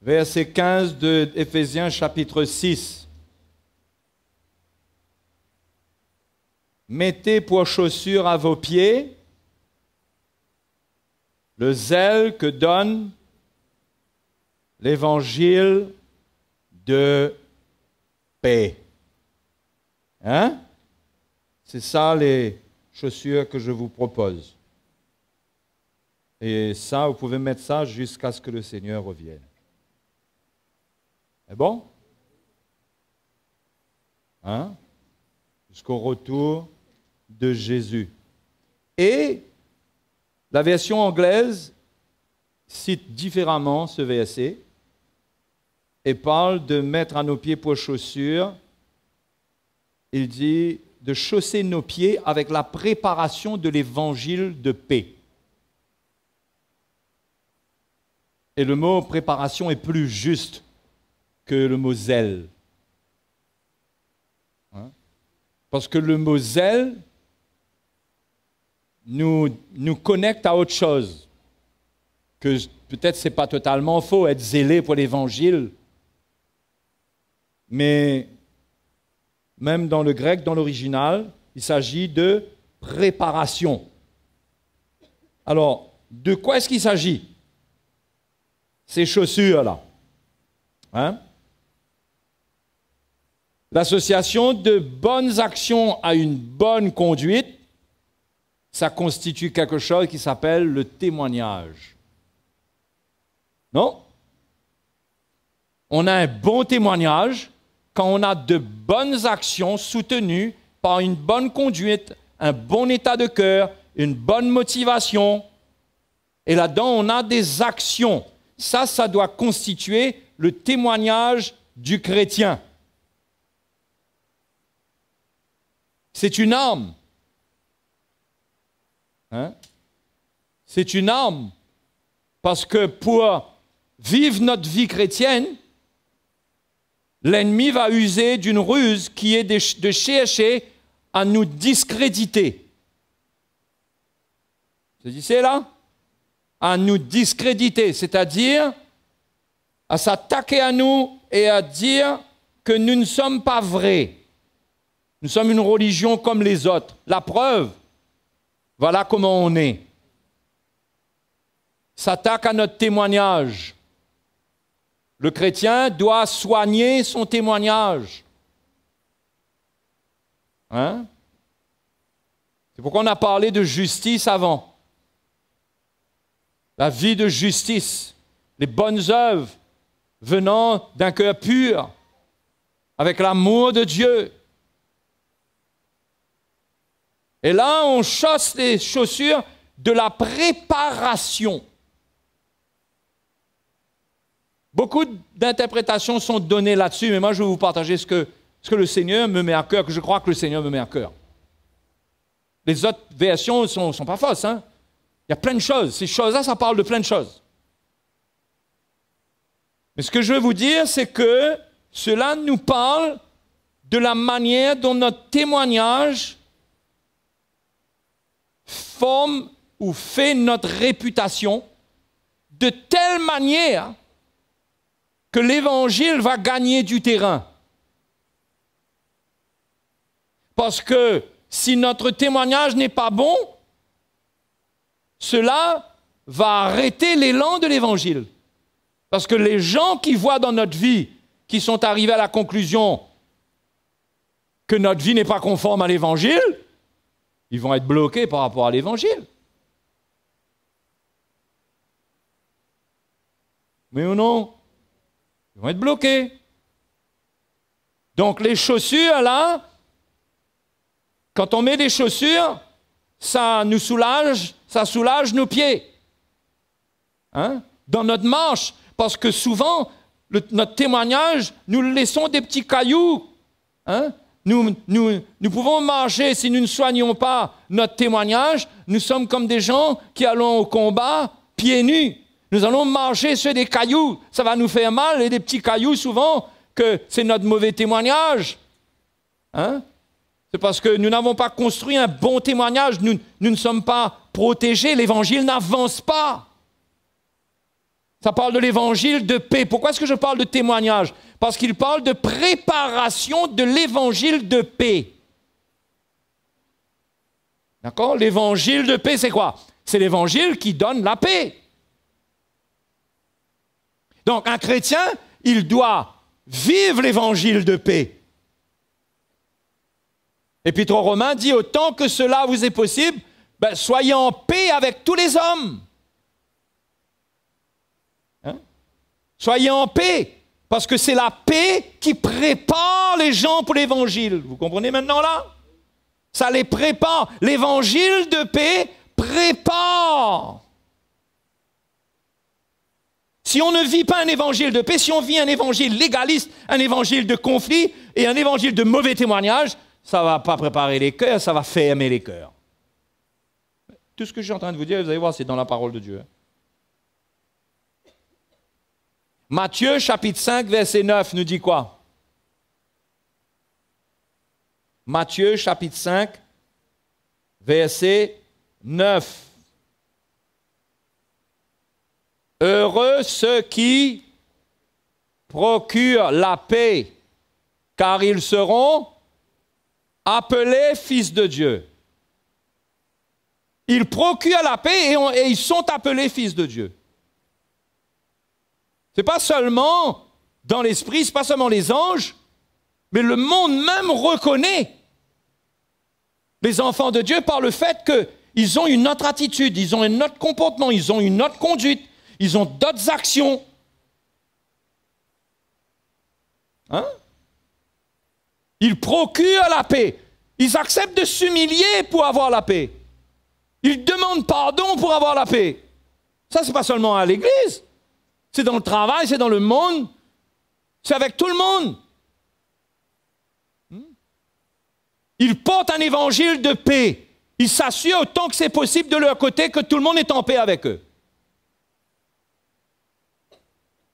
verset 15 de Éphésiens chapitre 6. Mettez pour chaussure à vos pieds le zèle que donne l'évangile de paix. Hein? C'est ça les chaussures que je vous propose. Et ça, vous pouvez mettre ça jusqu'à ce que le Seigneur revienne. C'est bon? Hein? Jusqu'au retour de Jésus. Et la version anglaise cite différemment ce verset et parle de mettre à nos pieds pour chaussures. Il dit de chausser nos pieds avec la préparation de l'évangile de paix. Et le mot préparation est plus juste que le mot zèle. Hein? Parce que le mot zèle nous connecte à autre chose. Que peut-être ce n'est pas totalement faux, être zélé pour l'évangile. Mais même dans le grec, dans l'original, il s'agit de préparation. Alors, de quoi est-ce qu'il s'agit? Ces chaussures-là. Hein? L'association de bonnes actions à une bonne conduite, ça constitue quelque chose qui s'appelle le témoignage. Non? On a un bon témoignage quand on a de bonnes actions soutenues par une bonne conduite, un bon état de cœur, une bonne motivation. Et là-dedans, on a des actions. Ça doit constituer le témoignage du chrétien. C'est une arme. Hein? C'est une arme. Parce que pour vivre notre vie chrétienne, l'ennemi va user d'une ruse qui est de chercher à nous discréditer. C'est là? À nous discréditer, c'est-à-dire à s'attaquer à nous et à dire que nous ne sommes pas vrais. Nous sommes une religion comme les autres. La preuve, voilà comment on est. S'attaque à notre témoignage. Le chrétien doit soigner son témoignage. Hein? C'est pourquoi on a parlé de justice avant. La vie de justice, les bonnes œuvres venant d'un cœur pur, avec l'amour de Dieu. Et là, on chausse les chaussures de la préparation. Beaucoup d'interprétations sont données là-dessus, mais moi je vais vous partager ce que le Seigneur me met à cœur, que je crois que le Seigneur me met à cœur. Les autres versions ne sont pas fausses, hein? Il y a plein de choses. Ces choses-là, ça parle de plein de choses. Mais ce que je veux vous dire, c'est que cela nous parle de la manière dont notre témoignage forme ou fait notre réputation de telle manière que l'Évangile va gagner du terrain. Parce que si notre témoignage n'est pas bon, cela va arrêter l'élan de l'Évangile. Parce que les gens qui voient dans notre vie, qui sont arrivés à la conclusion que notre vie n'est pas conforme à l'Évangile, ils vont être bloqués par rapport à l'Évangile. Mais ou non? Ils vont être bloqués. Donc les chaussures, là, quand on met des chaussures, ça nous soulage, ça soulage nos pieds. Hein? Dans notre marche, parce que souvent, notre témoignage, nous laissons des petits cailloux. Hein? Nous pouvons marcher si nous ne soignons pas notre témoignage. Nous sommes comme des gens qui allons au combat pieds nus. Nous allons marcher sur des cailloux. Ça va nous faire mal, et des petits cailloux, souvent, que c'est notre mauvais témoignage. Hein? C'est parce que nous n'avons pas construit un bon témoignage. Nous ne sommes pas protégés. L'Évangile n'avance pas. Ça parle de l'évangile de paix. Pourquoi est-ce que je parle de témoignage? Parce qu'il parle de préparation de l'évangile de paix. D'accord? L'évangile de paix, c'est quoi? C'est l'évangile qui donne la paix. Donc, un chrétien, il doit vivre l'évangile de paix. L'Épître aux Romains dit, autant que cela vous est possible, soyez en paix avec tous les hommes. Hein? Soyez en paix, parce que c'est la paix qui prépare les gens pour l'évangile. Vous comprenez maintenant là? Ça les prépare. L'évangile de paix prépare. Si on ne vit pas un évangile de paix, si on vit un évangile légaliste, un évangile de conflit et un évangile de mauvais témoignage, ça ne va pas préparer les cœurs, ça va fermer les cœurs. Tout ce que je suis en train de vous dire, vous allez voir, c'est dans la parole de Dieu. Matthieu, chapitre 5, verset 9, nous dit quoi? Matthieu, chapitre 5, verset 9. Heureux ceux qui procurent la paix, car ils seront appelés fils de Dieu. Ils procurent la paix et ils sont appelés fils de Dieu. Ce n'est pas seulement dans l'esprit, ce n'est pas seulement les anges, mais le monde même reconnaît les enfants de Dieu par le fait qu'ils ont une autre attitude, ils ont un autre comportement, ils ont une autre conduite, ils ont d'autres actions. Hein? Ils procurent la paix. Ils acceptent de s'humilier pour avoir la paix. Ils demandent pardon pour avoir la paix. Ça, ce n'est pas seulement à l'église. C'est dans le travail, c'est dans le monde. C'est avec tout le monde. Ils portent un évangile de paix. Ils s'assurent autant que c'est possible de leur côté que tout le monde est en paix avec eux.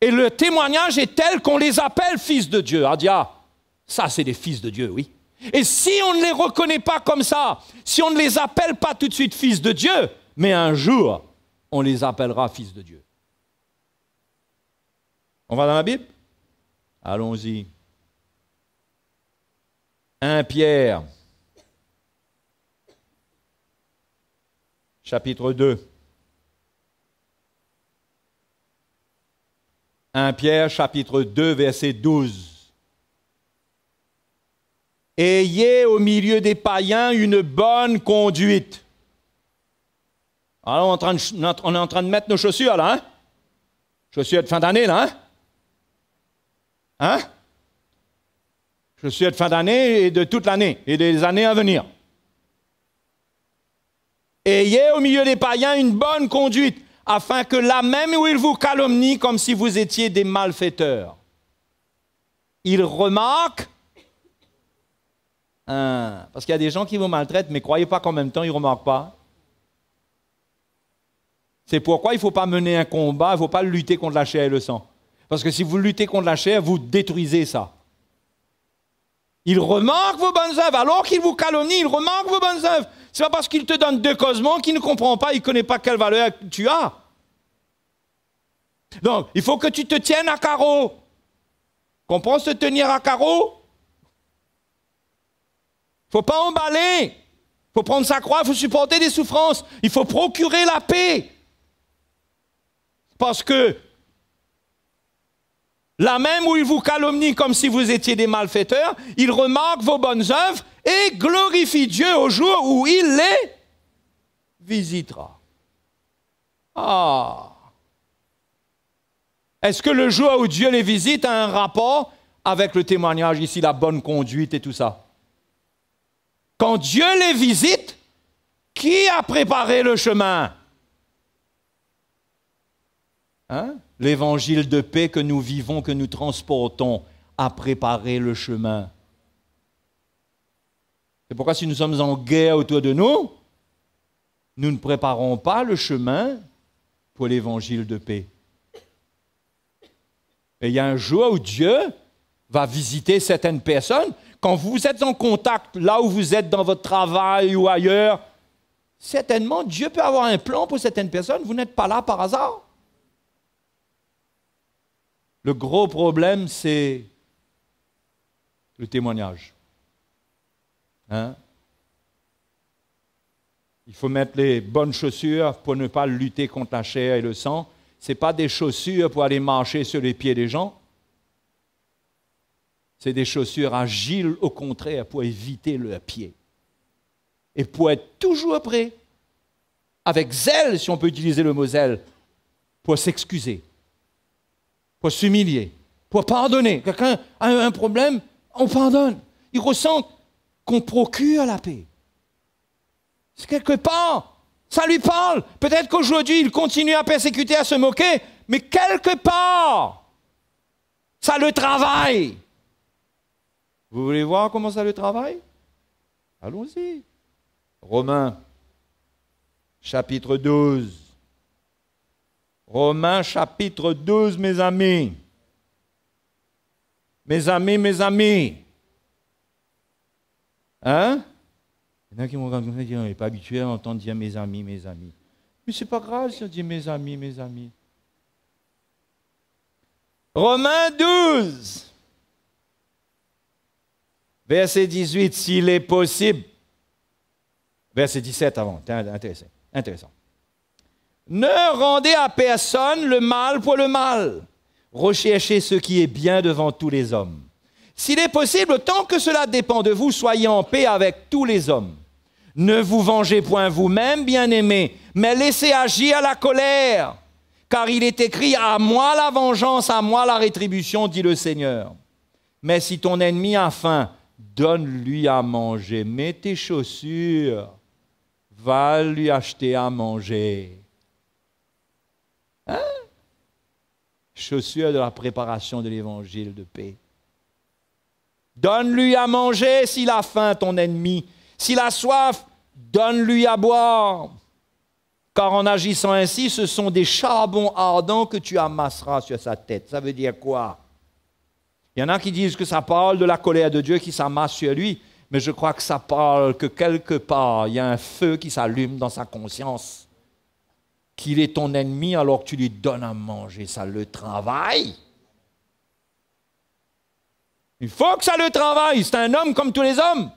Et le témoignage est tel qu'on les appelle fils de Dieu. On dit, ah, ça c'est des fils de Dieu, oui. Et si on ne les reconnaît pas comme ça, si on ne les appelle pas tout de suite fils de Dieu, mais un jour, on les appellera fils de Dieu. On va dans la Bible? Allons-y. 1 Pierre, chapitre 2. 1 Pierre, chapitre 2, verset 12. Ayez au milieu des païens une bonne conduite. Alors, on est en train de mettre nos chaussures, là, hein? Chaussures de fin d'année, là, hein? Hein? Chaussures de fin d'année et de toute l'année, et des années à venir. Ayez au milieu des païens une bonne conduite, afin que là même où ils vous calomnient comme si vous étiez des malfaiteurs, ils remarquent, parce qu'il y a des gens qui vous maltraitent, mais croyez pas qu'en même temps, ils ne remarquent pas. C'est pourquoi il ne faut pas mener un combat, il ne faut pas lutter contre la chair et le sang. Parce que si vous luttez contre la chair, vous détruisez ça. Ils remarquent vos bonnes œuvres, alors qu'ils vous calomnient, ils remarquent vos bonnes œuvres. Ce n'est pas parce qu'ils te donnent deux causements qu'ils ne comprennent pas, ils ne connaissent pas quelle valeur tu as. Donc, il faut que tu te tiennes à carreau. Comprends se tenir à carreau? Il ne faut pas emballer. Il faut prendre sa croix, il faut supporter des souffrances. Il faut procurer la paix. Parce que là même où ils vous calomnient comme si vous étiez des malfaiteurs, ils remarquent vos bonnes œuvres et glorifient Dieu au jour où il les visitera. Ah! Est-ce que le jour où Dieu les visite a un rapport avec le témoignage ici, la bonne conduite et tout ça? Quand Dieu les visite, qui a préparé le chemin? Hein? L'évangile de paix que nous vivons, que nous transportons, a préparé le chemin. C'est pourquoi si nous sommes en guerre autour de nous, nous ne préparons pas le chemin pour l'évangile de paix. Et il y a un jour où Dieu va visiter certaines personnes. Quand vous êtes en contact, là où vous êtes dans votre travail ou ailleurs, certainement Dieu peut avoir un plan pour certaines personnes. Vous n'êtes pas là par hasard. Le gros problème, c'est le témoignage. Hein? Il faut mettre les bonnes chaussures pour ne pas lutter contre la chair et le sang. Ce n'est pas des chaussures pour aller marcher sur les pieds des gens. C'est des chaussures agiles, au contraire, pour éviter le pied. Et pour être toujours prêt, avec zèle, si on peut utiliser le mot zèle, pour s'excuser, pour s'humilier, pour pardonner. Quelqu'un a un problème, on pardonne. Il ressent qu'on procure la paix. C'est quelque part, ça lui parle. Peut-être qu'aujourd'hui, il continue à persécuter, à se moquer, mais quelque part, ça le travaille. Vous voulez voir comment ça le travaille? Allons-y. Romains, chapitre 12. Romains, chapitre 12, mes amis. Mes amis, mes amis. Hein? Il y en a qui m'ont regardé et dit, on n'est pas habitué à entendre dire mes amis, mes amis. Mais c'est pas grave si on dit mes amis, mes amis. Romains 12. Verset 18, s'il est possible. Verset 17 avant, intéressant. Ne rendez à personne le mal pour le mal. Recherchez ce qui est bien devant tous les hommes. S'il est possible, tant que cela dépend de vous, soyez en paix avec tous les hommes. Ne vous vengez point vous-même, bien-aimés, mais laissez agir la colère. Car il est écrit, à moi la vengeance, à moi la rétribution, dit le Seigneur. Mais si ton ennemi a faim, donne-lui à manger. Mets tes chaussures, va lui acheter à manger. Hein? Chaussures de la préparation de l'évangile de paix. Donne-lui à manger s'il a faim, ton ennemi. S'il a soif, donne-lui à boire. Car en agissant ainsi, ce sont des charbons ardents que tu amasseras sur sa tête. Ça veut dire quoi? Il y en a qui disent que ça parle de la colère de Dieu qui s'amasse sur lui, mais je crois que ça parle que quelque part, il y a un feu qui s'allume dans sa conscience, qu'il est ton ennemi alors que tu lui donnes à manger. Ça le travaille. Il faut que ça le travaille. C'est un homme comme tous les hommes.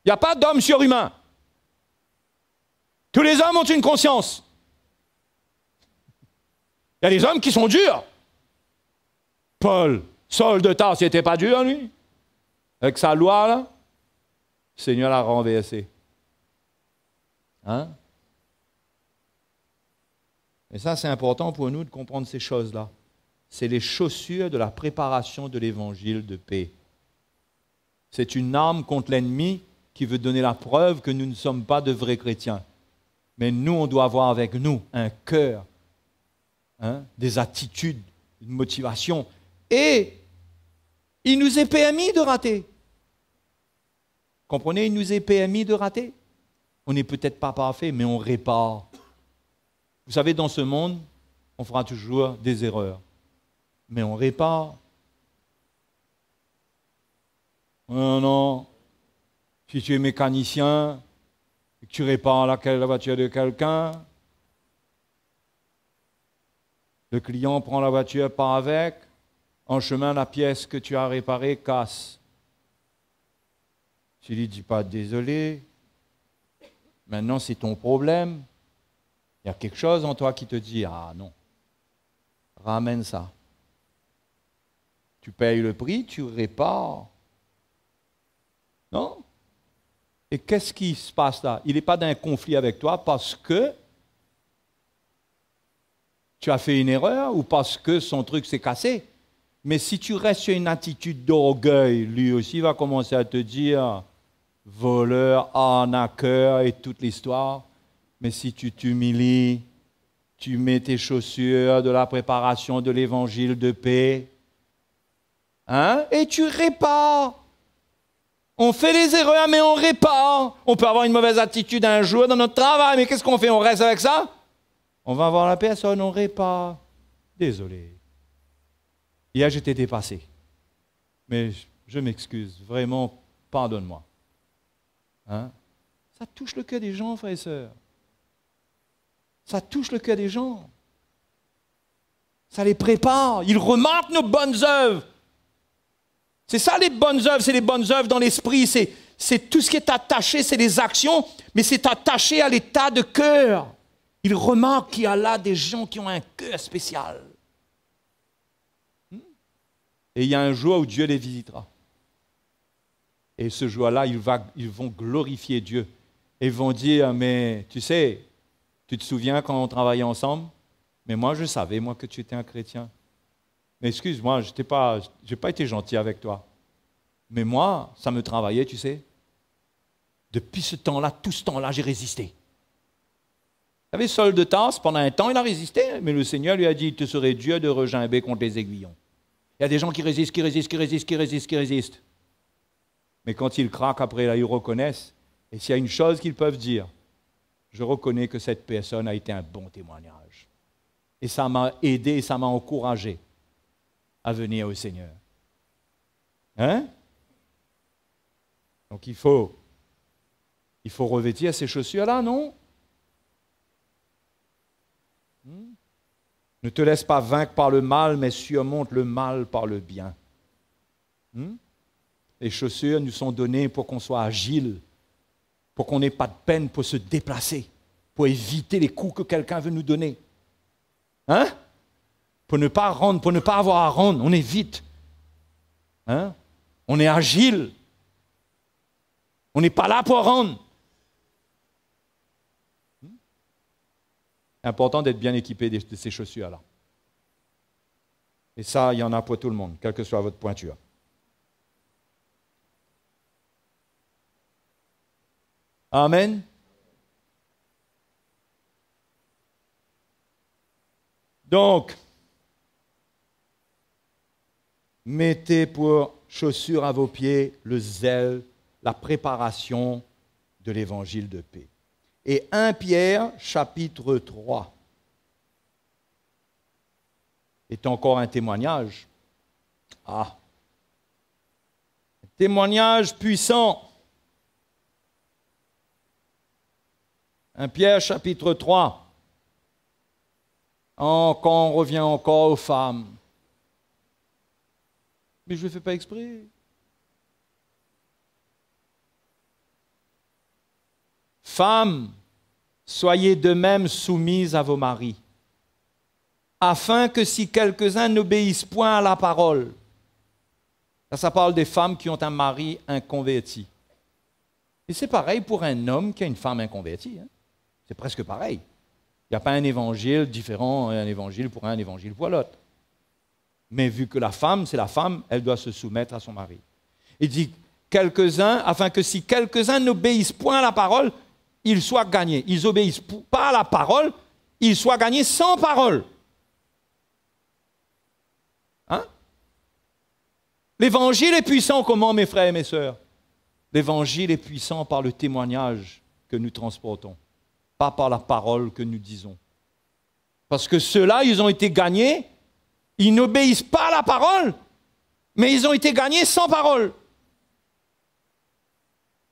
Il n'y a pas d'homme surhumain. Tous les hommes ont une conscience. Il y a des hommes qui sont durs. Paul, Saul de Tarse, il n'était pas dur, lui. Avec sa loi, là, le Seigneur l'a renversé. Hein? Et ça, c'est important pour nous de comprendre ces choses-là. C'est les chaussures de la préparation de l'évangile de paix. C'est une arme contre l'ennemi qui veut donner la preuve que nous ne sommes pas de vrais chrétiens. Mais nous, on doit avoir avec nous un cœur, hein, des attitudes, une motivation. Et il nous est permis de rater. Comprenez, il nous est permis de rater. On n'est peut-être pas parfait, mais on répare. Vous savez, dans ce monde, on fera toujours des erreurs. Mais on répare. Non, non. Si tu es mécanicien, et que tu répares la voiture de quelqu'un, le client prend la voiture, part avec, en chemin, la pièce que tu as réparée casse. Tu lui dis pas désolé, maintenant c'est ton problème. Il y a quelque chose en toi qui te dit, ah non, ramène ça. Tu payes le prix, tu répares. Non? Et qu'est-ce qui se passe là? Il n'est pas dans un conflit avec toi parce que tu as fait une erreur ou parce que son truc s'est cassé. Mais si tu restes sur une attitude d'orgueil, lui aussi va commencer à te dire voleur, arnaqueur et toute l'histoire. Mais si tu t'humilies, tu mets tes chaussures de la préparation de l'évangile de paix, hein? Et tu répares. On fait les erreurs, mais on répare. On peut avoir une mauvaise attitude un jour dans notre travail, mais qu'est-ce qu'on fait? On reste avec ça? On va voir la personne, on répare. Désolé. Hier, j'étais dépassé. Mais je m'excuse. Vraiment, pardonne-moi. Hein? Ça touche le cœur des gens, frères et sœurs. Ça touche le cœur des gens. Ça les prépare. Ils remarquent nos bonnes œuvres. C'est ça les bonnes œuvres, c'est les bonnes œuvres dans l'esprit. C'est tout ce qui est attaché, c'est les actions, mais c'est attaché à l'état de cœur. Ils remarquent qu'il y a là des gens qui ont un cœur spécial. Et il y a un jour où Dieu les visitera. Et ce jour-là, ils vont glorifier Dieu. Et ils vont dire, mais tu sais, tu te souviens quand on travaillait ensemble? Mais moi, je savais, moi, que tu étais un chrétien. Mais excuse-moi, je n'ai pas été gentil avec toi. Mais moi, ça me travaillait, tu sais. Depuis ce temps-là, tout ce temps-là, j'ai résisté. Vous savez, Saul de Tarse, pendant un temps, il a résisté, mais le Seigneur lui a dit, il te serait Dieu de regimber contre les aiguillons. Il y a des gens qui résistent, qui résistent, qui résistent, qui résistent, qui résistent. Mais quand ils craquent, après, là, ils reconnaissent. Et s'il y a une chose qu'ils peuvent dire, je reconnais que cette personne a été un bon témoignage. Et ça m'a aidé, et ça m'a encouragé à venir au Seigneur. Hein? Donc il faut revêtir ces chaussures-là, non? Ne te laisse pas vaincre par le mal, mais surmonte le mal par le bien. Les chaussures nous sont données pour qu'on soit agile, pour qu'on n'ait pas de peine pour se déplacer, pour éviter les coups que quelqu'un veut nous donner. Hein? Pour ne pas rendre, pour ne pas avoir à rendre, on évite. Hein? On est agile. On n'est pas là pour rendre. C'est important d'être bien équipé de ces chaussures-là. Et ça, il y en a pour tout le monde, quelle que soit votre pointure. Amen. Donc, mettez pour chaussures à vos pieds le zèle, la préparation de l'évangile de paix. Et 1 Pierre, chapitre 3, est encore un témoignage. Un témoignage puissant. 1 Pierre, chapitre 3. Quand on revient encore aux femmes. Mais je ne le fais pas exprès. Femmes, soyez de même soumises à vos maris, afin que si quelques-uns n'obéissent point à la parole, ça parle des femmes qui ont un mari inconverti. Et c'est pareil pour un homme qui a une femme inconvertie. Hein? C'est presque pareil. Il n'y a pas un évangile différent, un évangile pour un évangile pour l'autre. Mais vu que la femme, c'est la femme, elle doit se soumettre à son mari. Il dit quelques-uns, afin que si quelques-uns n'obéissent point à la parole, ils soient gagnés. Ils n'obéissent pas à la parole, ils soient gagnés sans parole. Hein? L'évangile est puissant comment, mes frères et mes sœurs? L'évangile est puissant par le témoignage que nous transportons, pas par la parole que nous disons. Parce que ceux-là, ils ont été gagnés, ils n'obéissent pas à la parole, mais ils ont été gagnés sans parole.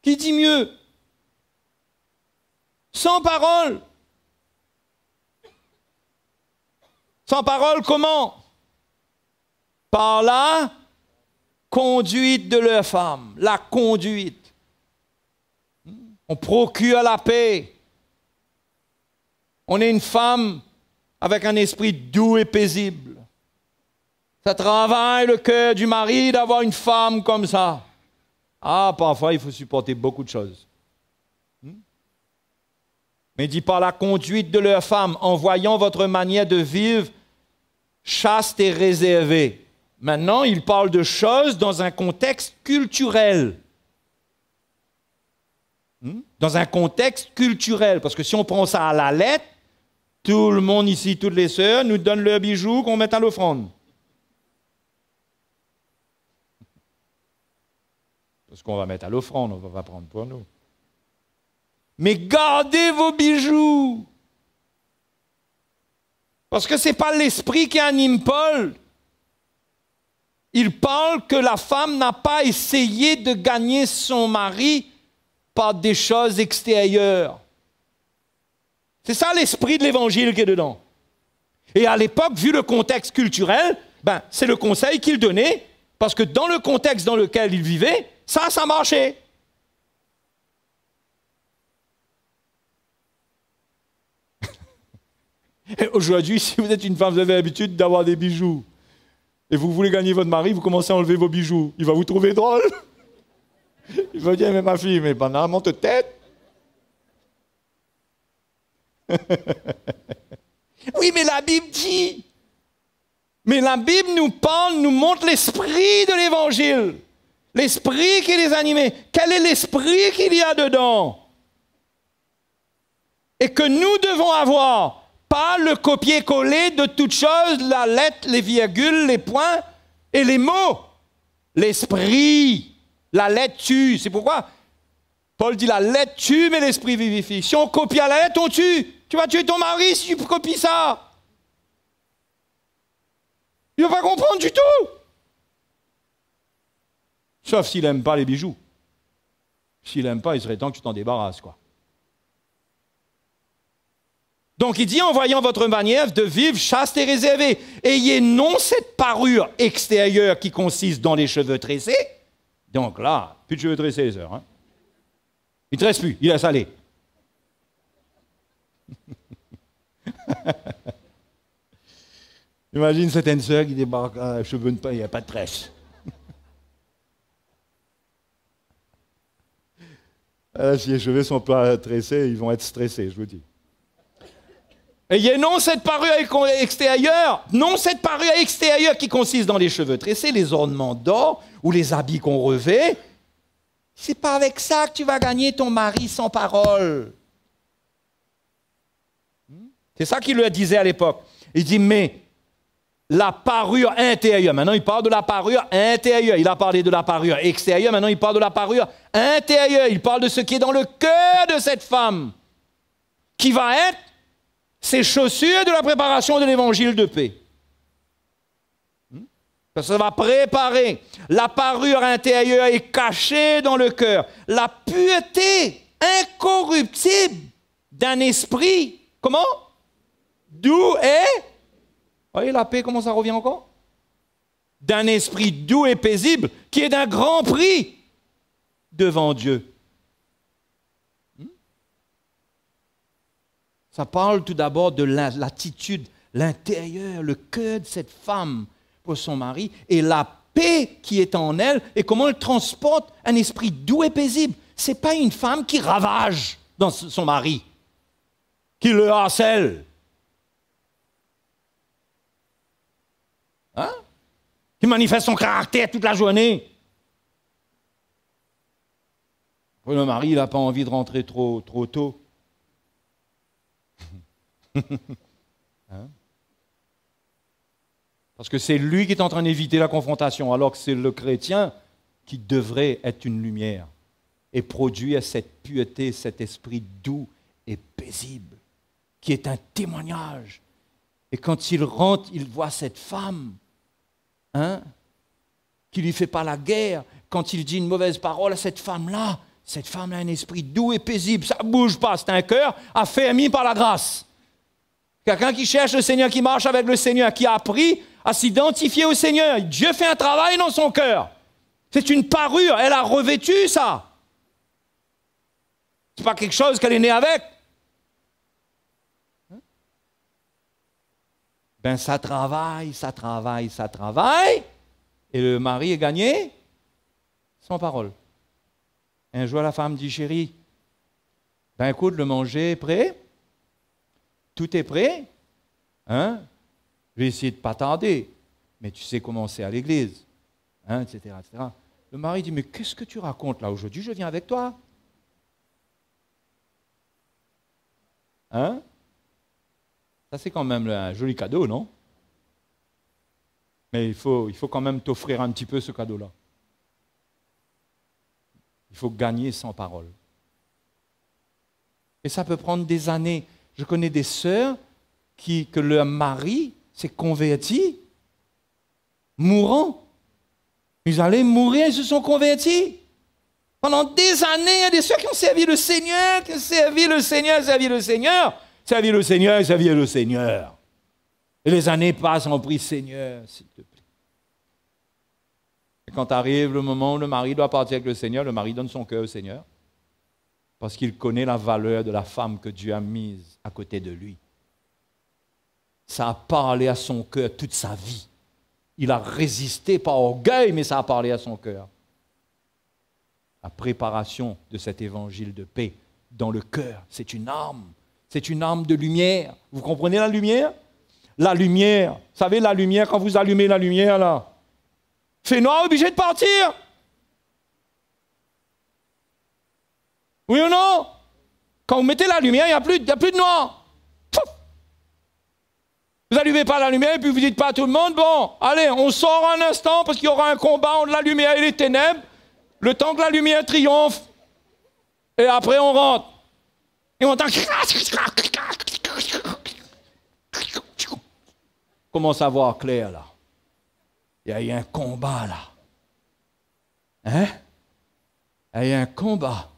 Qui dit mieux? Sans parole. Sans parole, comment? Par la conduite de leur femme. La conduite. On procure la paix. On est une femme avec un esprit doux et paisible. Ça travaille le cœur du mari d'avoir une femme comme ça. Ah, parfois, il faut supporter beaucoup de choses. Mais il dit par la conduite de leur femme, en voyant votre manière de vivre chaste et réservée. Maintenant, il parle de choses dans un contexte culturel. Dans un contexte culturel. Parce que si on prend ça à la lettre, tout le monde ici, toutes les sœurs, nous donnent leurs bijoux qu'on met à l'offrande. Parce qu'on va mettre à l'offrande, on ne va pas prendre pour nous. Mais gardez vos bijoux. Parce que ce n'est pas l'esprit qui anime Paul. Il parle que la femme n'a pas essayé de gagner son mari par des choses extérieures. C'est ça l'esprit de l'évangile qui est dedans. Et à l'époque, vu le contexte culturel, ben, c'est le conseil qu'il donnait, parce que dans le contexte dans lequel il vivait, ça marchait. Et aujourd'hui, si vous êtes une femme, vous avez l'habitude d'avoir des bijoux, et vous voulez gagner votre mari, vous commencez à enlever vos bijoux. Il va vous trouver drôle. Il va dire, mais ma fille, mais banalement te tête. Oui, mais la Bible dit. Mais la Bible nous parle, nous montre l'esprit de l'Évangile. L'esprit qui les animait. Quel est l'esprit qu'il y a dedans? Et que nous devons avoir, pas le copier-coller de toutes choses, la lettre, les virgules, les points et les mots. L'esprit, la lettre tue. C'est pourquoi Paul dit la lettre tue, mais l'esprit vivifie. Si on copie à la lettre, on tue. Tu vas tuer ton mari si tu copies ça. Il ne va pas comprendre du tout. Sauf s'il n'aime pas les bijoux. S'il n'aime pas, il serait temps que tu t'en débarrasses, quoi. Donc il dit, en voyant votre manière de vivre chaste et réservée, ayez non cette parure extérieure qui consiste dans les cheveux tressés. Donc là, plus de cheveux tressés, les sœurs. Hein? Il ne te reste plus, il a salé. Imagine certaines sœurs qui débarquent, cheveux il n'y a pas de tresse. Si les cheveux ne sont pas tressés, ils vont être stressés, je vous dis. Ayez non cette parure extérieure, non cette parure extérieure qui consiste dans les cheveux tressés, les ornements d'or ou les habits qu'on revêt. C'est pas avec ça que tu vas gagner ton mari sans parole. C'est ça qu'il lui disait à l'époque. Il dit, mais la parure intérieure, maintenant il parle de la parure intérieure, il a parlé de la parure extérieure, maintenant il parle de la parure intérieure, il parle de ce qui est dans le cœur de cette femme, qui va être ces chaussures de la préparation de l'évangile de paix. Ça va préparer. La parure intérieure est cachée dans le cœur. La pureté incorruptible d'un esprit, comment? Doux et... Voyez la paix, comment ça revient encore? D'un esprit doux et paisible, qui est d'un grand prix devant Dieu. Ça parle tout d'abord de l'attitude, l'intérieur, le cœur de cette femme pour son mari et la paix qui est en elle et comment elle transporte un esprit doux et paisible. Ce n'est pas une femme qui ravage dans son mari, qui le harcèle, hein? Qui manifeste son caractère toute la journée. Le mari, il n'a pas envie de rentrer trop tôt. Hein? Parce que c'est lui qui est en train d'éviter la confrontation, alors que c'est le chrétien qui devrait être une lumière et produire cette pureté, cet esprit doux et paisible, qui est un témoignage. Et quand il rentre, il voit cette femme, hein, qui ne lui fait pas la guerre. Quand il dit une mauvaise parole à cette femme-là a un esprit doux et paisible, ça ne bouge pas, c'est un cœur affermi par la grâce. Quelqu'un qui cherche le Seigneur, qui marche avec le Seigneur, qui a appris à s'identifier au Seigneur. Dieu fait un travail dans son cœur. C'est une parure, elle a revêtu ça. Ce n'est pas quelque chose qu'elle est née avec. Ben ça travaille, et le mari est gagné sans parole. Un jour, la femme dit, chérie, ben écoute, le manger est prêt. Tout est prêt, hein? Je vais essayer de ne pas tarder, mais tu sais comment c'est à l'église, hein, etc., etc. Le mari dit, mais qu'est-ce que tu racontes là aujourd'hui? Je viens avec toi. Hein? Ça, c'est quand même un joli cadeau, non? Mais il faut quand même t'offrir un petit peu ce cadeau-là. Il faut gagner sans parole. Et ça peut prendre des années. Je connais des sœurs que leur mari s'est converti, mourant. Ils allaient mourir, ils se sont convertis. Pendant des années, il y a des sœurs qui ont servi le Seigneur, Et les années passent, on prie, Seigneur, s'il te plaît. Et quand arrive le moment où le mari doit partir avec le Seigneur, le mari donne son cœur au Seigneur. Parce qu'il connaît la valeur de la femme que Dieu a mise à côté de lui. Ça a parlé à son cœur toute sa vie. Il a résisté par orgueil, mais ça a parlé à son cœur. La préparation de cet évangile de paix dans le cœur, c'est une arme. C'est une arme de lumière. Vous comprenez la lumière? La lumière. Vous savez, la lumière, quand vous allumez la lumière, là, fait noir, obligé de partir. Oui ou non? Quand vous mettez la lumière, il n'y a plus de noir. Vous n'allumez pas la lumière et puis vous ne dites pas à tout le monde, bon, allez, on sort un instant parce qu'il y aura un combat entre la lumière et les ténèbres, le temps que la lumière triomphe. Et après, on rentre. Et on entend... Commence à voir clair, là. Il y a eu un combat, là. Hein? Il y a eu un combat.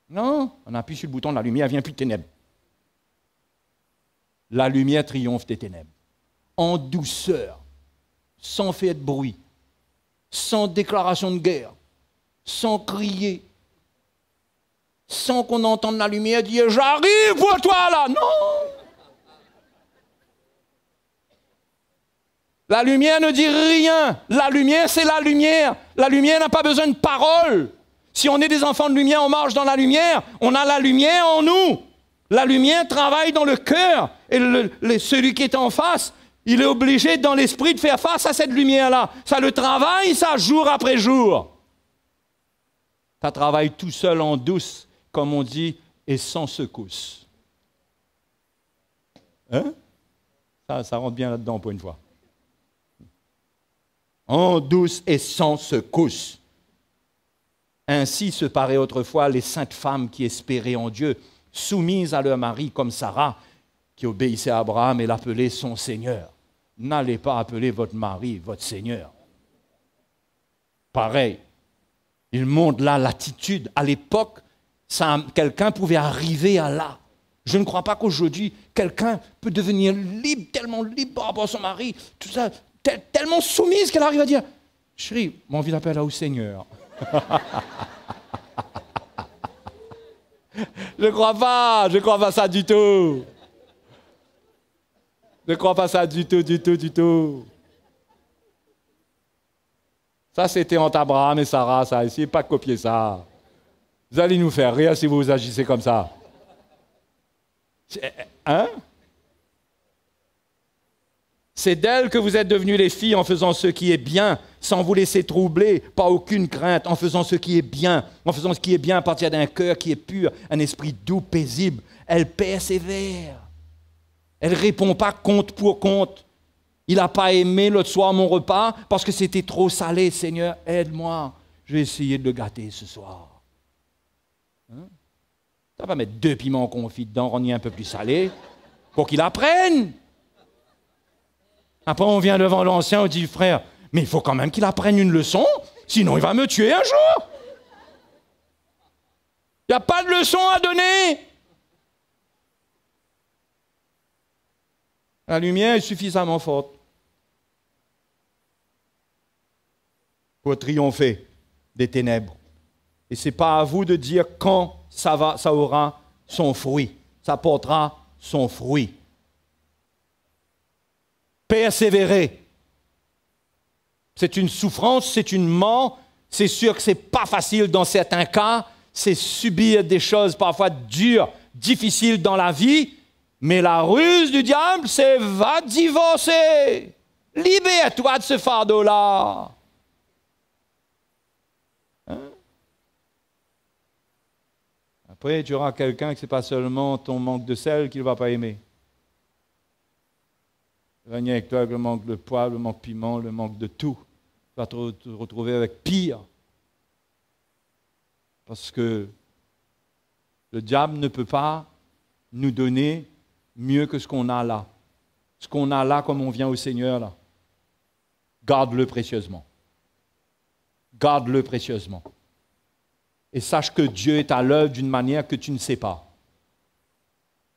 Non, on appuie sur le bouton de la lumière, il ne vient plus de ténèbres. La lumière triomphe des ténèbres. En douceur, sans faire de bruit, sans déclaration de guerre, sans crier, sans qu'on entende la lumière dire « J'arrive pour toi là !» Non! La lumière ne dit rien. La lumière, c'est la lumière. La lumière n'a pas besoin de parole. Si on est des enfants de lumière, on marche dans la lumière. On a la lumière en nous. La lumière travaille dans le cœur. Et celui qui est en face, il est obligé dans l'esprit de faire face à cette lumière-là. Ça le travaille, ça, jour après jour. Ça travaille tout seul en douce, comme on dit, et sans secousse. Hein? Ça rentre bien là-dedans pour une fois. En douce et sans secousse. Ainsi se paraît autrefois les saintes femmes qui espéraient en Dieu, soumises à leur mari comme Sarah, qui obéissait à Abraham et l'appelait son Seigneur. N'allez pas appeler votre mari votre Seigneur. Pareil. Il montre là l'attitude. À l'époque, quelqu'un pouvait arriver à là. Je ne crois pas qu'aujourd'hui, quelqu'un peut devenir libre, tellement libre par rapport à son mari, tout ça, tellement soumise qu'elle arrive à dire « Chérie, mon envie d'appeler là au Seigneur. » Je ne crois pas ça du tout. Je ne crois pas ça du tout. Ça, c'était entre Abraham et Sarah, ça. Essayez pas de copier ça. Vous allez nous faire rire si vous agissez comme ça. Hein? C'est d'elle que vous êtes devenus les filles en faisant ce qui est bien, sans vous laisser troubler, pas aucune crainte, en faisant ce qui est bien, à partir d'un cœur qui est pur, un esprit doux, paisible. Elle persévère. Elle ne répond pas compte pour compte. Il n'a pas aimé l'autre soir mon repas parce que c'était trop salé. Seigneur, aide-moi. Je vais essayer de le gâter ce soir. Hein? Ça va mettre 2 piments confits dedans, rendre un peu plus salé, pour qu'il apprenne. Après, on vient devant l'ancien, on dit, frère, mais il faut quand même qu'il apprenne une leçon, sinon il va me tuer un jour. Il n'y a pas de leçon à donner. La lumière est suffisamment forte pour triompher des ténèbres. Et ce n'est pas à vous de dire quand ça aura son fruit. Ça portera son fruit. Persévérer. C'est une souffrance, c'est une mort. C'est sûr que ce n'est pas facile dans certains cas. C'est subir des choses parfois dures, difficiles dans la vie. Mais la ruse du diable, c'est va divorcer. Libère-toi de ce fardeau-là. Hein? Après, tu auras quelqu'un que ce n'est pas seulement ton manque de sel qu'il ne va pas aimer. Il va venir avec toi avec le manque de poivre, le manque de piment, le manque de tout. Tu vas te retrouver avec pire. Parce que le diable ne peut pas nous donner mieux que ce qu'on a là. Ce qu'on a là, comme on vient au Seigneur, là. Garde-le précieusement. Garde-le précieusement. Et sache que Dieu est à l'œuvre d'une manière que tu ne sais pas.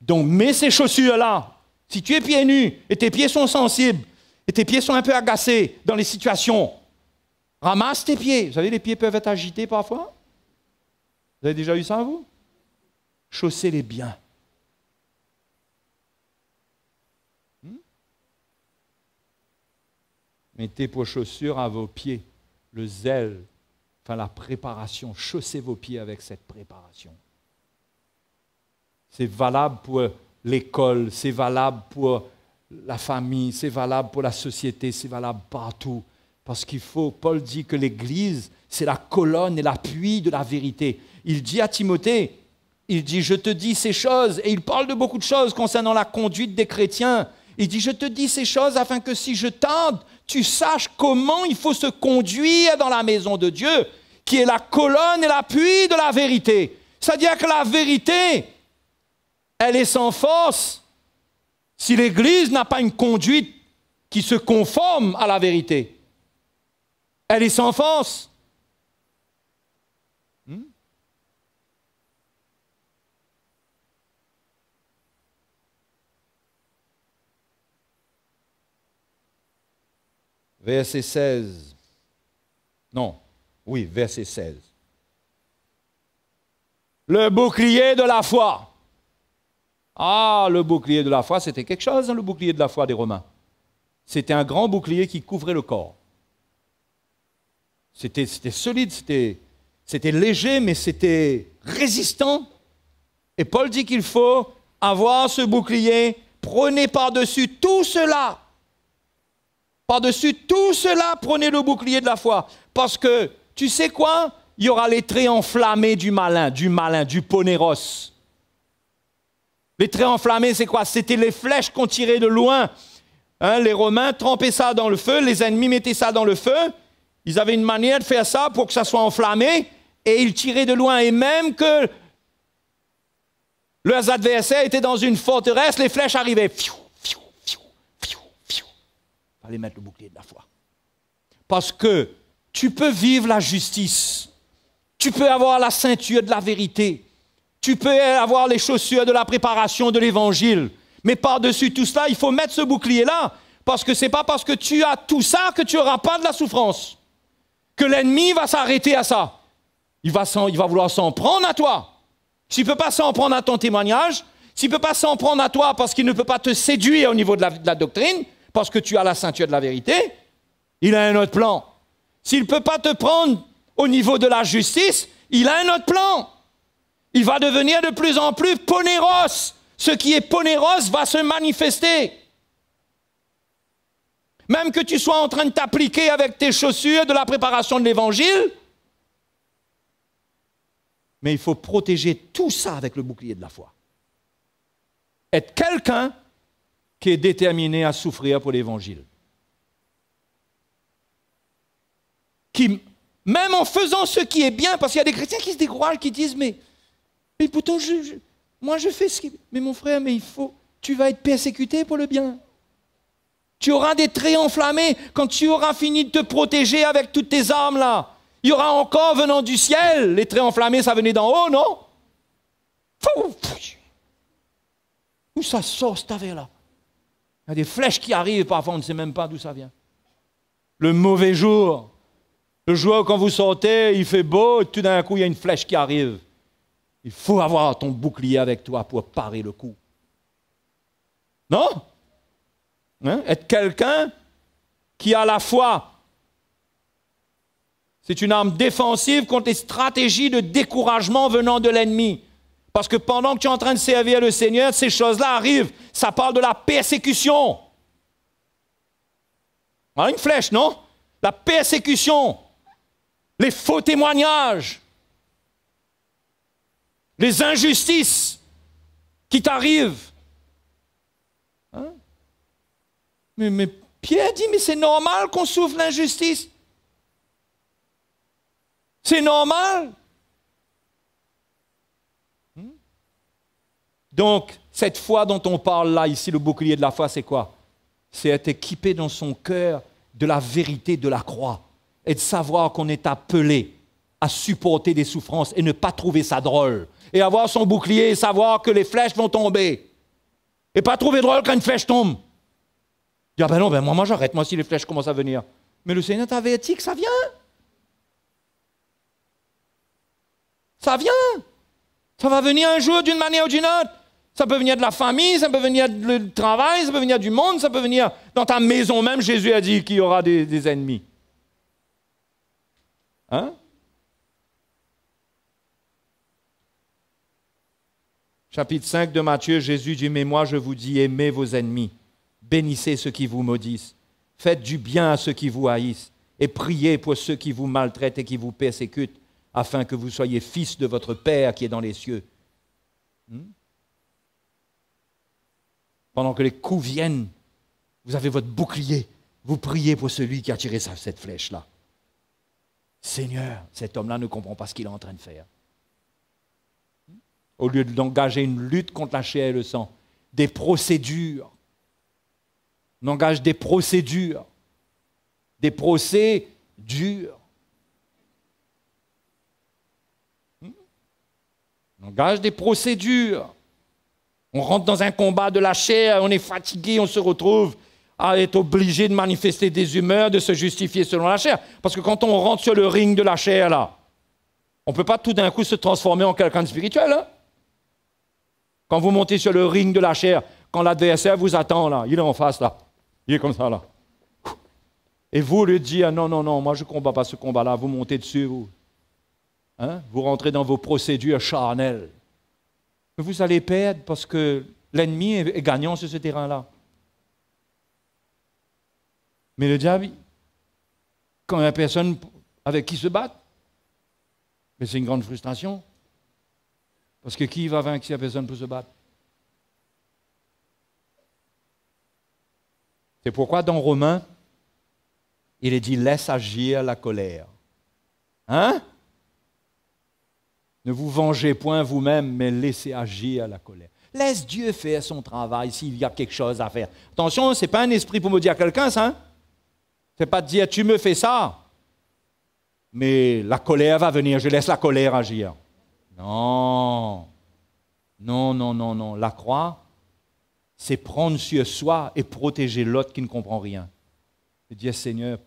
Donc, mets ces chaussures-là. Si tu es pieds nus et tes pieds sont sensibles et tes pieds sont un peu agacés dans les situations, ramasse tes pieds. Vous savez, les pieds peuvent être agités parfois. Vous avez déjà eu ça, vous? Chaussez-les bien. Mettez vos chaussures à vos pieds, le zèle, enfin la préparation. Chaussez vos pieds avec cette préparation. C'est valable pour l'école, c'est valable pour la famille, c'est valable pour la société, c'est valable partout. Parce qu'il faut, Paul dit que l'Église, c'est la colonne et l'appui de la vérité. Il dit à Timothée, il dit, je te dis ces choses, et il parle de beaucoup de choses concernant la conduite des chrétiens. Il dit, je te dis ces choses afin que si je tarde, tu saches comment il faut se conduire dans la maison de Dieu, qui est la colonne et l'appui de la vérité. C'est-à-dire que la vérité, elle est sans force si l'Église n'a pas une conduite qui se conforme à la vérité. Elle est sans force. Verset 16. Non, oui, verset 16. Le bouclier de la foi. Ah, le bouclier de la foi, c'était quelque chose, hein, le bouclier de la foi des Romains. C'était un grand bouclier qui couvrait le corps. C'était solide, c'était léger, mais c'était résistant. Et Paul dit qu'il faut avoir ce bouclier. Prenez par-dessus tout cela. Par-dessus tout cela, prenez le bouclier de la foi. Parce que, tu sais quoi? Il y aura les traits enflammés du malin, du ponéros. Les traits enflammés, c'est quoi? C'était les flèches qu'on tirait de loin. Hein, les Romains trempaient ça dans le feu, les ennemis mettaient ça dans le feu. Ils avaient une manière de faire ça pour que ça soit enflammé, et ils tiraient de loin. Et même que leurs adversaires étaient dans une forteresse, les flèches arrivaient. Il fallait mettre le bouclier de la foi. Parce que tu peux vivre la justice, tu peux avoir la ceinture de la vérité, tu peux avoir les chaussures de la préparation de l'évangile, mais par-dessus tout cela, il faut mettre ce bouclier-là, parce que ce n'est pas parce que tu as tout ça que tu n'auras pas de la souffrance, que l'ennemi va s'arrêter à ça. Il va vouloir s'en prendre à toi. S'il ne peut pas s'en prendre à ton témoignage, s'il ne peut pas s'en prendre à toi parce qu'il ne peut pas te séduire au niveau de la doctrine, parce que tu as la ceinture de la vérité, il a un autre plan. S'il ne peut pas te prendre au niveau de la justice, il a un autre plan. Il va devenir de plus en plus ponéros. Ce qui est ponéros va se manifester. Même que tu sois en train de t'appliquer avec tes chaussures de la préparation de l'évangile, mais il faut protéger tout ça avec le bouclier de la foi. Être quelqu'un qui est déterminé à souffrir pour l'évangile. Qui, même en faisant ce qui est bien, parce qu'il y a des chrétiens qui se découragent, qui disent, mais pourtant, moi je fais ce qui... Mais mon frère, mais tu vas être persécuté pour le bien. Tu auras des traits enflammés quand tu auras fini de te protéger avec toutes tes armes là. Il y aura encore venant du ciel. Les traits enflammés, ça venait d'en haut, non? Où ça sort cette affaire-là? Il y a des flèches qui arrivent, parfois on ne sait même pas d'où ça vient. Le mauvais jour, le jour où quand vous sortez, il fait beau, et tout d'un coup il y a une flèche qui arrive. Il faut avoir ton bouclier avec toi pour parer le coup. Non? Hein? Être quelqu'un qui a la foi. C'est une arme défensive contre les stratégies de découragement venant de l'ennemi. Parce que pendant que tu es en train de servir le Seigneur, ces choses-là arrivent. Ça parle de la persécution. Voilà une flèche, non? La persécution, les faux témoignages, les injustices qui t'arrivent. Hein? Mais Pierre dit, mais c'est normal qu'on souffre l'injustice. C'est normal. Donc, cette foi dont on parle là, ici, le bouclier de la foi, c'est quoi? C'est être équipé dans son cœur de la vérité de la croix et de savoir qu'on est appelé à supporter des souffrances et ne pas trouver ça drôle. Et avoir son bouclier et savoir que les flèches vont tomber. Et pas trouver drôle quand une flèche tombe. Dis, ah ben non, ben moi j'arrête, moi si les flèches commencent à venir. Mais le Seigneur t'avait dit que ça vient. Ça vient. Ça va venir un jour d'une manière ou d'une autre. Ça peut venir de la famille, ça peut venir du travail, ça peut venir du monde, ça peut venir dans ta maison même. Jésus a dit qu'il y aura des ennemis. Hein? Chapitre 5 de Matthieu, Jésus dit, mais moi je vous dis, aimez vos ennemis, bénissez ceux qui vous maudissent, faites du bien à ceux qui vous haïssent, et priez pour ceux qui vous maltraitent et qui vous persécutent, afin que vous soyez fils de votre Père qui est dans les cieux. Pendant que les coups viennent, vous avez votre bouclier, vous priez pour celui qui a tiré cette flèche-là. Seigneur, cet homme-là ne comprend pas ce qu'il est en train de faire. Au lieu d'engager une lutte contre la chair et le sang, des procédures. On engage des procédures. Des procès durs. On engage des procédures. On rentre dans un combat de la chair, on est fatigué, on se retrouve à être obligé de manifester des humeurs, de se justifier selon la chair. Parce que quand on rentre sur le ring de la chair, là, on ne peut pas tout d'un coup se transformer en quelqu'un de spirituel. Hein? Quand vous montez sur le ring de la chair, quand l'adversaire vous attend, là, il est en face, là. Il est comme ça, là. Et vous lui dites, non, moi je ne combats pas ce combat-là, vous montez dessus, vous. Hein? Vous rentrez dans vos procédures charnelles. Vous allez perdre parce que l'ennemi est gagnant sur ce terrain-là. Mais le diable, quand il n'y a personne avec qui se battre, mais c'est une grande frustration. Parce que qui va vaincre s'il n'y a personne pour se battre? C'est pourquoi dans Romains, il est dit, laisse agir la colère. Hein? Ne vous vengez point vous-même, mais laissez agir la colère. Laisse Dieu faire son travail s'il y a quelque chose à faire. Attention, ce n'est pas un esprit pour me dire à quelqu'un, ça. Hein? Ce n'est pas de dire, tu me fais ça. Mais la colère va venir, je laisse la colère agir. Non. Non. La croix, c'est prendre sur soi et protéger l'autre qui ne comprend rien. Et dire, Seigneur,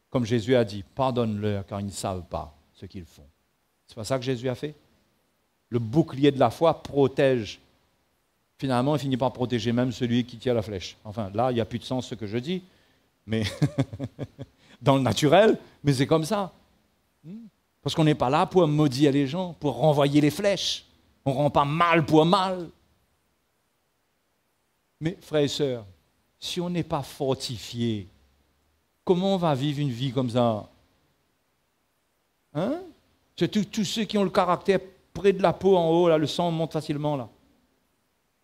comme Jésus a dit, pardonne-leur car ils ne savent pas ce qu'ils font. C'est pas ça que Jésus a fait? Le bouclier de la foi protège. Finalement, il finit par protéger même celui qui tire la flèche. Enfin, là, il n'y a plus de sens ce que je dis, mais dans le naturel, mais c'est comme ça. Parce qu'on n'est pas là pour maudire les gens, pour renvoyer les flèches. On ne rend pas mal pour mal. Mais, frères et sœurs, si on n'est pas fortifié, comment on va vivre une vie comme ça? Hein? Surtout tous ceux qui ont le caractère près de la peau en haut, là, le sang monte facilement. Là.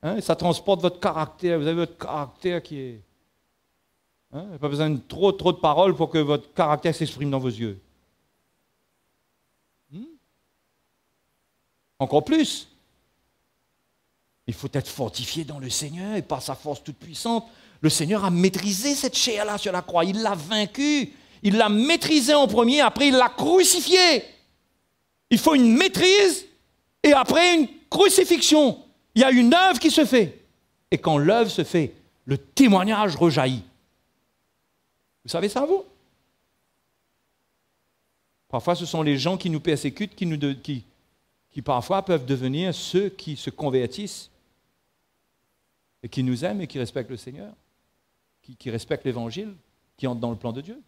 Hein? Ça transporte votre caractère. Vous avez votre caractère qui est... Hein? Il n'y a pas besoin de trop de paroles pour que votre caractère s'exprime dans vos yeux. Encore plus. Il faut être fortifié dans le Seigneur et par sa force toute puissante. Le Seigneur a maîtrisé cette chair-là sur la croix. Il l'a vaincue. Il l'a maîtrisée en premier, après il l'a crucifiée. Il faut une maîtrise et après une crucifixion. Il y a une œuvre qui se fait. Et quand l'œuvre se fait, le témoignage rejaillit. Vous savez ça, vous? Parfois, ce sont les gens qui nous persécutent, qui parfois peuvent devenir ceux qui se convertissent et qui nous aiment et qui respectent le Seigneur, qui respectent l'Évangile, qui entrent dans le plan de Dieu.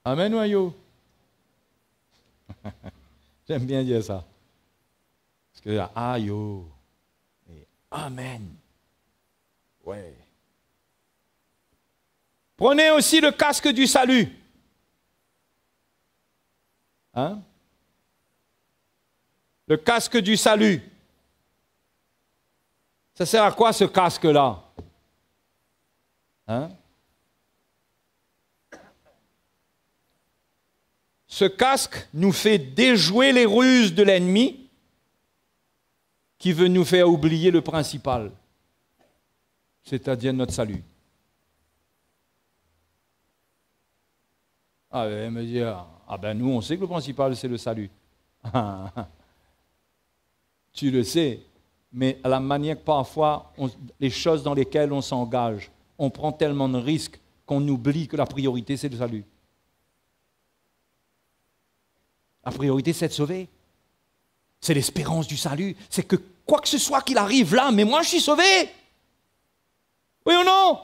Amen ou aïe? J'aime bien dire ça. Parce que aïe et amen. Ouais. Prenez aussi le casque du salut. Hein? Le casque du salut. Ça sert à quoi ce casque-là? Hein? Ce casque nous fait déjouer les ruses de l'ennemi qui veut nous faire oublier le principal, c'est-à-dire notre salut. Ah, elle me dit, Ah ben nous, on sait que le principal, c'est le salut. Tu le sais. Mais à la manière que parfois, les choses dans lesquelles on s'engage, on prend tellement de risques qu'on oublie que la priorité, c'est le salut. La priorité, c'est de sauver. C'est l'espérance du salut. C'est que quoi que ce soit qu'il arrive là, mais moi, je suis sauvé. Oui ou non?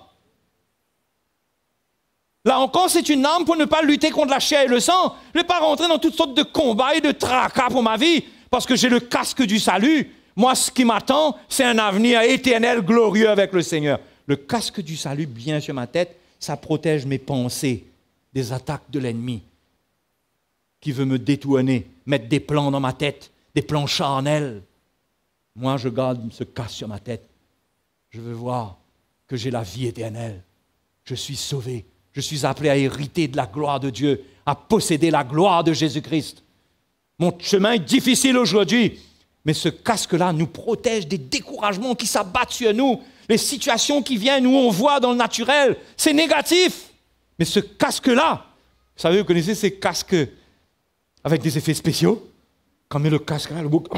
Là encore, c'est une arme pour ne pas lutter contre la chair et le sang. Je ne vais pas rentrer dans toutes sortes de combats et de tracas pour ma vie, parce que j'ai le casque du salut. Moi, ce qui m'attend, c'est un avenir éternel, glorieux avec le Seigneur. Le casque du salut, bien sur ma tête, ça protège mes pensées des attaques de l'ennemi qui veut me détourner, mettre des plans dans ma tête, des plans charnels. Moi, je garde ce casque sur ma tête. Je veux voir que j'ai la vie éternelle. Je suis sauvé. Je suis appelé à hériter de la gloire de Dieu, à posséder la gloire de Jésus-Christ. Mon chemin est difficile aujourd'hui, mais ce casque-là nous protège des découragements qui s'abattent sur nous, les situations qui viennent où on voit dans le naturel, c'est négatif. Mais ce casque-là, vous savez, vous connaissez ces casques avec des effets spéciaux? Quand on met le casque là, le bouc,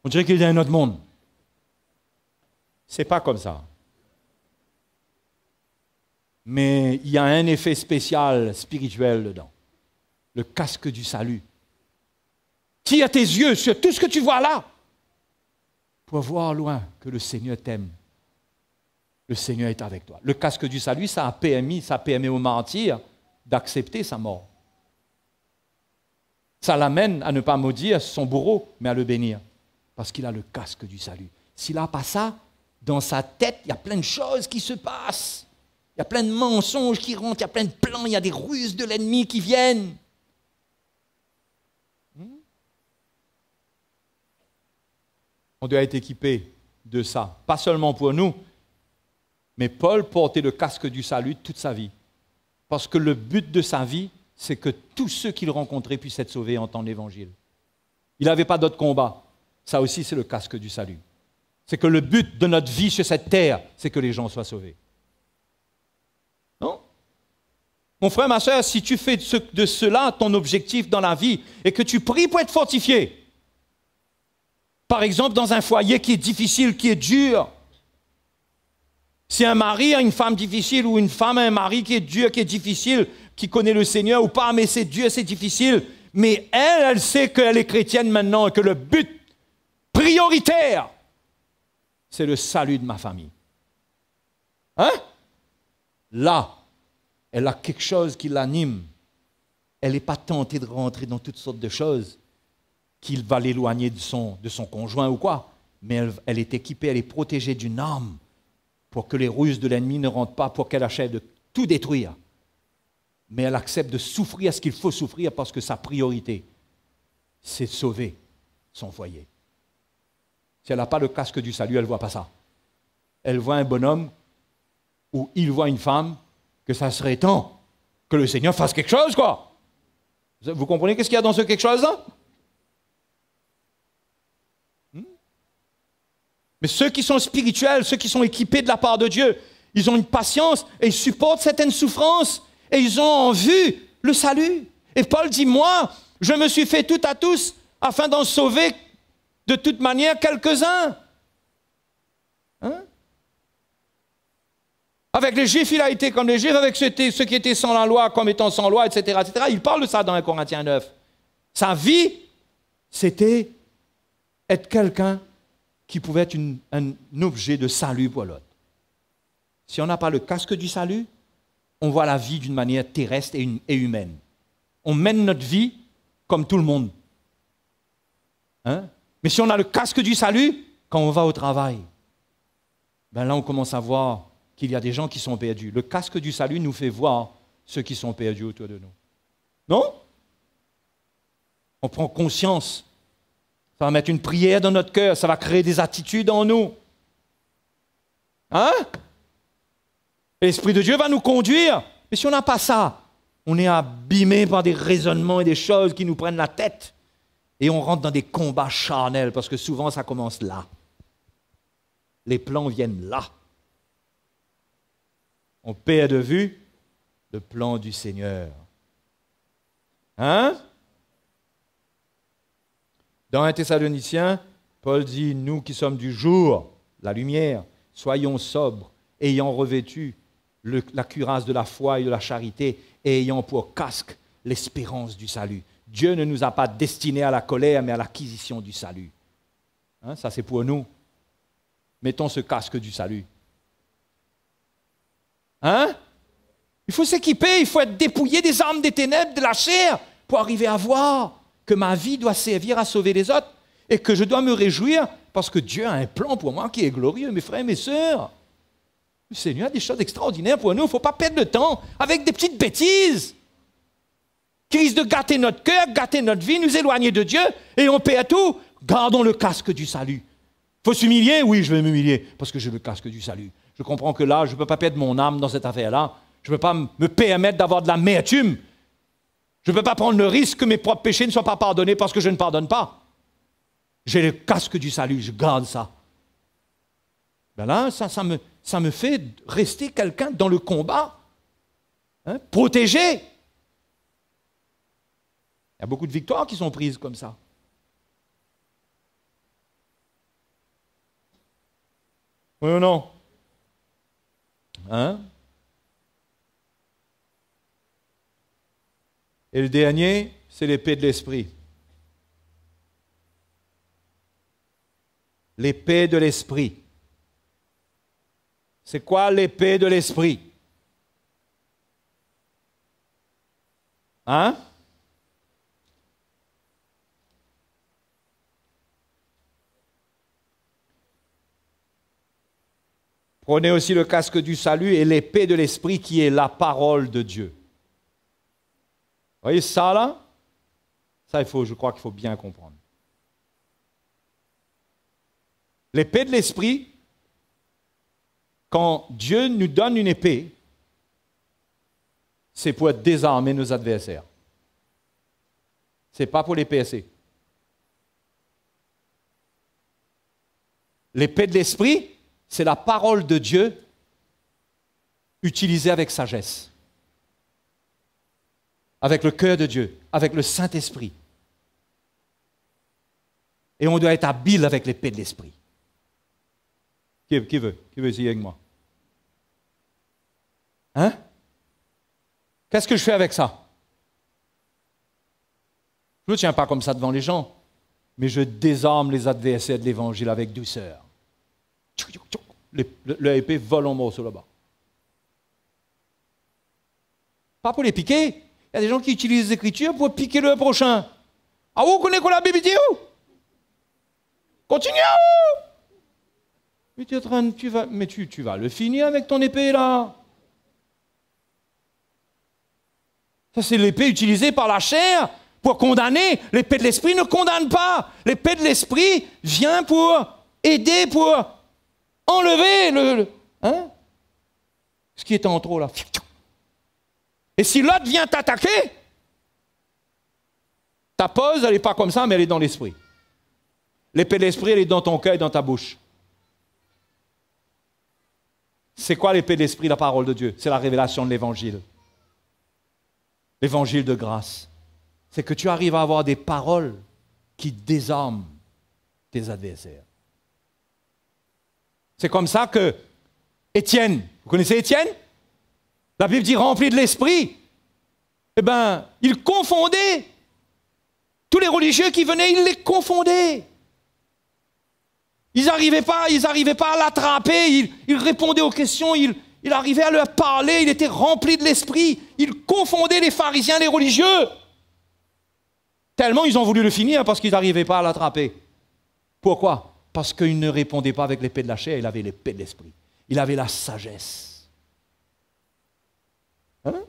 on dirait qu'il y a un autre monde. C'est pas comme ça. Mais il y a un effet spécial spirituel dedans. Le casque du salut. Tire tes yeux sur tout ce que tu vois là pour voir loin que le Seigneur t'aime. Le Seigneur est avec toi. Le casque du salut, ça a permis au martyr d'accepter sa mort. Ça l'amène à ne pas maudire son bourreau, mais à le bénir. Parce qu'il a le casque du salut. S'il n'a pas ça, dans sa tête, il y a plein de choses qui se passent. Il y a plein de mensonges qui rentrent, il y a plein de plans, il y a des ruses de l'ennemi qui viennent. On doit être équipé de ça. Pas seulement pour nous, mais Paul portait le casque du salut toute sa vie. Parce que le but de sa vie, c'est que tous ceux qu'il rencontrait puissent être sauvés et entendre l'Évangile. Il n'avait pas d'autre combat. Ça aussi, c'est le casque du salut. C'est que le but de notre vie sur cette terre, c'est que les gens soient sauvés. Non? Mon frère, ma soeur, si tu fais de cela ton objectif dans la vie et que tu pries pour être fortifié, par exemple dans un foyer qui est difficile, qui est dur, si un mari a une femme difficile ou une femme a un mari qui est dur, qui est difficile, qui connaît le Seigneur ou pas, mais c'est dur, c'est difficile, mais elle sait qu'elle est chrétienne maintenant et que le but prioritaire, c'est le salut de ma famille. Hein? Là, elle a quelque chose qui l'anime. Elle n'est pas tentée de rentrer dans toutes sortes de choses qui va l'éloigner de son conjoint ou quoi. Mais elle est équipée, elle est protégée d'une arme pour que les ruses de l'ennemi ne rentrent pas, pour qu'elle achève de tout détruire. Mais elle accepte de souffrir ce qu'il faut souffrir parce que sa priorité, c'est de sauver son foyer. Si elle n'a pas le casque du salut, elle ne voit pas ça. Elle voit un bonhomme ou il voit une femme, que ça serait temps que le Seigneur fasse quelque chose, quoi. Vous comprenez qu'est-ce qu'il y a dans ce quelque chose-là? Mais ceux qui sont spirituels, ceux qui sont équipés de la part de Dieu, ils ont une patience et ils supportent certaines souffrances et ils ont en vue le salut. Et Paul dit, moi, je me suis fait tout à tous afin d'en sauver de toute manière quelques-uns. Hein? Avec les Juifs, il a été comme les Juifs, avec ceux qui étaient sans la loi comme étant sans loi, etc., etc. Il parle de ça dans 1 Corinthiens 9. Sa vie, c'était être quelqu'un qui pouvait être un objet de salut pour l'autre. Si on n'a pas le casque du salut, on voit la vie d'une manière terrestre et humaine. On mène notre vie comme tout le monde. Hein? Mais si on a le casque du salut, quand on va au travail, ben là on commence à voir qu'il y a des gens qui sont perdus. Le casque du salut nous fait voir ceux qui sont perdus autour de nous. Non? On prend conscience. Ça va mettre une prière dans notre cœur. Ça va créer des attitudes en nous. Hein? L'Esprit de Dieu va nous conduire. Mais si on n'a pas ça, on est abîmé par des raisonnements et des choses qui nous prennent la tête. Et on rentre dans des combats charnels parce que souvent ça commence là. Les plans viennent là. On perd de vue le plan du Seigneur. Hein? Dans 1 Thessaloniciens, Paul dit, nous qui sommes du jour, la lumière, soyons sobres, ayant revêtu la cuirasse de la foi et de la charité, et ayant pour casque l'espérance du salut. Dieu ne nous a pas destinés à la colère, mais à l'acquisition du salut. Hein, ça, c'est pour nous. Mettons ce casque du salut. Hein? Il faut s'équiper, il faut être dépouillé des armes des ténèbres, de la chair, pour arriver à voir que ma vie doit servir à sauver les autres et que je dois me réjouir parce que Dieu a un plan pour moi qui est glorieux, mes frères et mes sœurs. Le Seigneur a des choses extraordinaires pour nous. Il ne faut pas perdre le temps avec des petites bêtises qui risquent de gâter notre cœur, gâter notre vie, nous éloigner de Dieu et on perd tout. Gardons le casque du salut. Il faut s'humilier? Oui, je vais m'humilier parce que j'ai le casque du salut. Je comprends que là, je ne peux pas perdre mon âme dans cette affaire-là. Je ne peux pas me permettre d'avoir de l'amertume. Je ne peux pas prendre le risque que mes propres péchés ne soient pas pardonnés parce que je ne pardonne pas. J'ai le casque du salut, je garde ça. Ben là, ça me fait rester quelqu'un dans le combat, hein, protégé. Il y a beaucoup de victoires qui sont prises comme ça. Oui ou non? Hein? Et le dernier, c'est l'épée de l'esprit. L'épée de l'esprit. C'est quoi l'épée de l'esprit? Hein? Prenez aussi le casque du salut et l'épée de l'esprit qui est la parole de Dieu. Vous voyez ça là? Ça, je crois qu'il faut bien comprendre. L'épée de l'esprit, quand Dieu nous donne une épée, c'est pour désarmer nos adversaires. Ce n'est pas pour les PSC. L'épée de l'esprit, c'est la parole de Dieu utilisée avec sagesse, avec le cœur de Dieu, avec le Saint-Esprit. Et on doit être habile avec l'épée de l'esprit. Qui veut essayer avec moi? Hein? Qu'est-ce que je fais avec ça? Je ne tiens pas comme ça devant les gens, mais je désarme les adversaires de l'Évangile avec douceur. L'épée vole en morceaux là-bas. Pas pour les piquer. Il y a des gens qui utilisent les Écritures pour piquer le prochain. Ah, vous connaissez quoi la Bible dit où? Continue! Mais tu vas le finir avec ton épée là. Ça, c'est l'épée utilisée par la chair pour condamner. L'épée de l'esprit ne condamne pas. L'épée de l'esprit vient pour aider, pour enlever ce qui est en trop là. Et si l'autre vient t'attaquer, ta pose, elle n'est pas comme ça, mais elle est dans l'esprit. L'épée de l'esprit, elle est dans ton cœur et dans ta bouche. C'est quoi l'épée de l'esprit, la parole de Dieu? C'est la révélation de l'évangile. L'évangile de grâce. C'est que tu arrives à avoir des paroles qui désarment tes adversaires. C'est comme ça que Étienne, vous connaissez Étienne? La Bible dit rempli de l'esprit. Eh bien, il confondait. Tous les religieux qui venaient, il les confondait. Ils n'arrivaient pas à l'attraper, il répondait aux questions, il arrivait à leur parler, il était rempli de l'esprit. Il confondait les pharisiens, les religieux. Tellement ils ont voulu le finir parce qu'ils n'arrivaient pas à l'attraper. Pourquoi? Parce qu'il ne répondait pas avec l'épée de la chair, il avait l'épée de l'esprit. Il avait la sagesse. Hein?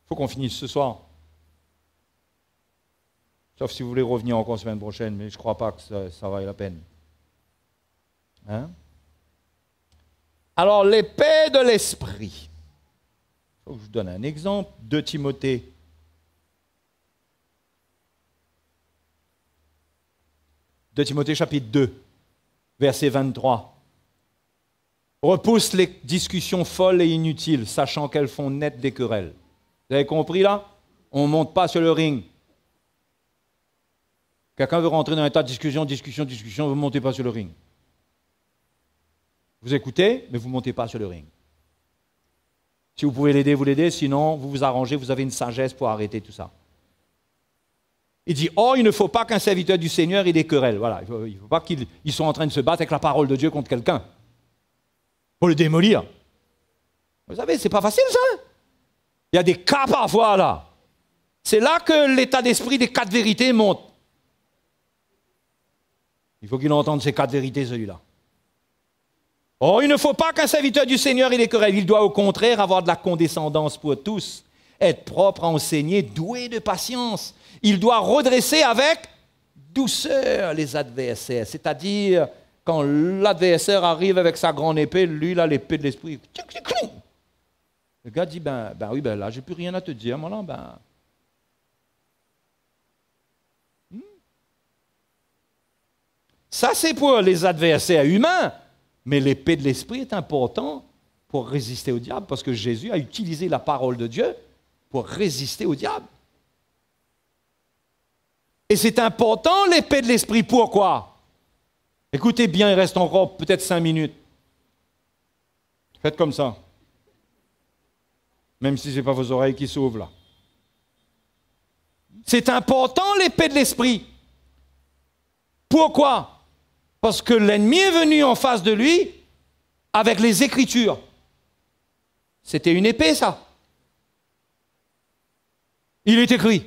Il faut qu'on finisse ce soir. Sauf si vous voulez revenir encore la semaine prochaine, mais je ne crois pas que ça vaille la peine. Hein? Alors, l'épée de l'esprit. Il faut que je vous donne un exemple. 2 Timothée. 2 Timothée chapitre 2, verset 23. repousse les discussions folles et inutiles, sachant qu'elles font naître des querelles. Vous avez compris là? On ne monte pas sur le ring. Quelqu'un veut rentrer dans un tas de discussions, vous ne montez pas sur le ring. Vous écoutez, mais vous ne montez pas sur le ring. Si vous pouvez l'aider, vous l'aidez, sinon vous vous arrangez, vous avez une sagesse pour arrêter tout ça. Il dit, oh, il ne faut pas qu'un serviteur du Seigneur ait des querelles. Voilà, il ne faut pas qu'ils soient en train de se battre avec la parole de Dieu contre quelqu'un, pour le démolir. Vous savez, ce n'est pas facile ça. Il y a des cas parfois là. C'est là que l'état d'esprit des quatre vérités monte. Il faut qu'il entende ces quatre vérités, celui-là. Oh, il ne faut pas qu'un serviteur du Seigneur ait des querelles. Il doit au contraire avoir de la condescendance pour tous, être propre à enseigner, doué de patience. Il doit redresser avec douceur les adversaires. C'est-à-dire, quand l'adversaire arrive avec sa grande épée, lui, il a l'épée de l'esprit. Le gars dit, ben oui, là, j'ai plus rien à te dire, moi là, Ça, c'est pour les adversaires humains. Mais l'épée de l'esprit est importante pour résister au diable, parce que Jésus a utilisé la parole de Dieu pour résister au diable. Et c'est important, l'épée de l'esprit. Pourquoi? Écoutez bien, il reste encore peut-être 5 minutes. Faites comme ça. Même si ce n'est pas vos oreilles qui s'ouvrent là. C'est important, l'épée de l'esprit. Pourquoi? Parce que l'ennemi est venu en face de lui avec les Écritures. C'était une épée, ça. Il est écrit.